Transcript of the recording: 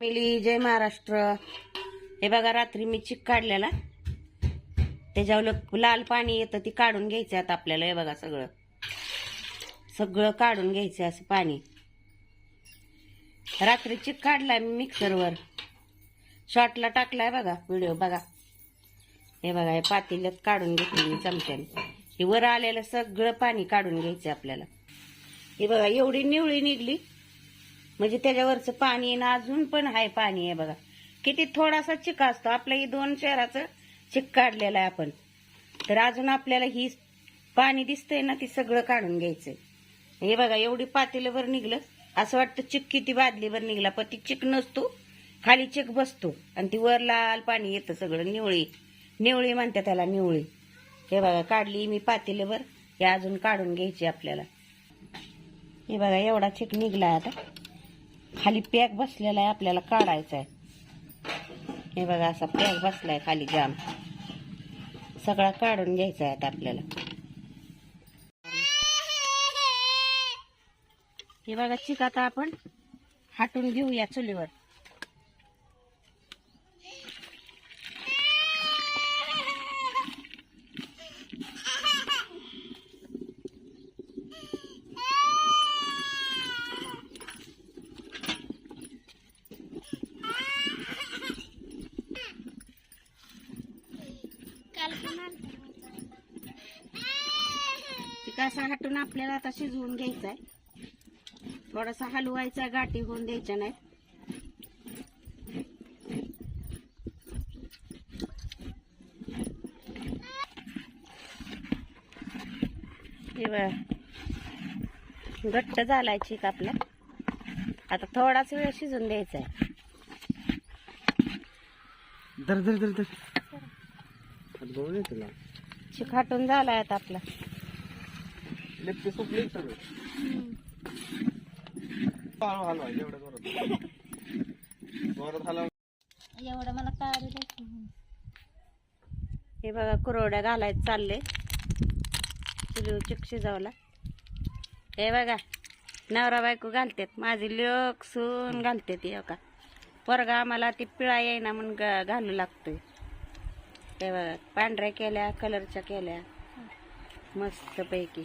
पहिली जय महाराष्ट्र. हे बघा, रात्री मी चिक काढलेला, त्याच्यावर लाल पाणी येतं, ती काढून घ्यायचं आता आपल्याला. हे बघा, सगळं सगळं काढून घ्यायचं असं पाणी. रात्री चिक काढलाय मी मिक्सरवर, शॉर्टला टाकलाय बघा व्हिडिओ बघा. हे बघा, हे पातेल्यात काढून घेतली मी चमच्याने. हे वर आलेलं सगळं पाणी काढून घ्यायचं आपल्याला. हे बघा, एवढी निवळी निघली म्हणजे त्याच्यावरचं पाणी ना अजून पण आहे पाणी. हे बघा किती थोडासा चिक असतो आपल्या. ही 2 शेराचं चिक काढलेलं आहे आपण, तर अजून आपल्याला ही पाणी दिसतंय ना, ती सगळं काढून घ्यायचंय. हे बघा, एवढी पातेल्यावर निघलं. असं वाटतं चिक किती बादलीवर निघला, पण ती चिक नसतो, खाली चिक बसतो आणि ती वर लाल पाणी येतं सगळं. निवळी निवळी म्हणते त्याला, निवळी. हे बघा, काढली मी पातेल्यावर. हे अजून काढून घ्यायची आपल्याला. हे बघा, एवढा चिक निघलाय. आता खाली पॅक बसलेला आहे, आपल्याला काढायचा आहे. हे बघा, असा पॅक बसलाय खाली जाम, सगळा काढून घ्यायचा आहे आता आपल्याला. हे बघा, चिक आता आपण हाटून घेऊया चुलीवर. असा हाटून आपल्याला आता शिजवून घ्यायचा आहे. थोडासा हलवायचा, गाठी होऊन द्यायच्या नाही. घट्ट झालाय चिक आपला. आता थोडाच वेळ शिजून द्यायचा आहे. चिक हाटून झालाय आता आपला. एवढं मला काय. हे बघा, कुरवड्या घालायचं चालले चुलीवर चिक शिजवला. हे बघा, नवरा बायको घालतात, माझी लेक सून घालते ती. का पोरगा आम्हाला ती पिळा येईना म्हणून घालू लागतोय. हे बघा, पांढऱ्या केल्या, कलरच्या केल्या मस्त पैकी.